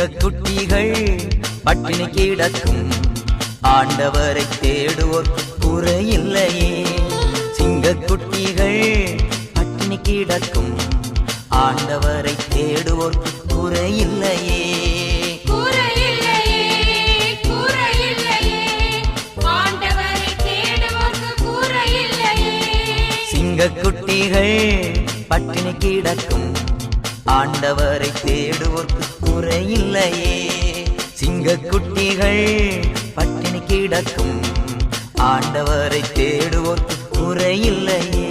சிங்கக்குட்டிகள் பட்டினி கிடக்கும் ஆண்டவரை தேடுவோர்க்கு குறையில்லையே. சிங்கக்குட்டிகள் பட்டினி கிடக்கும் ஆண்டவரை தேடுவோர்க்கு குறையில்லையே. சிங்கக்குட்டிகள் பட்டினி கிடக்கும் ஆண்டவரை தேடுவோர்க்கு குறையில்லையே. சிங்கக்குட்டிகள் பட்டினி கிடக்கும் ஆண்டவரை தேடுவோர்க்கு குறையில்லையே.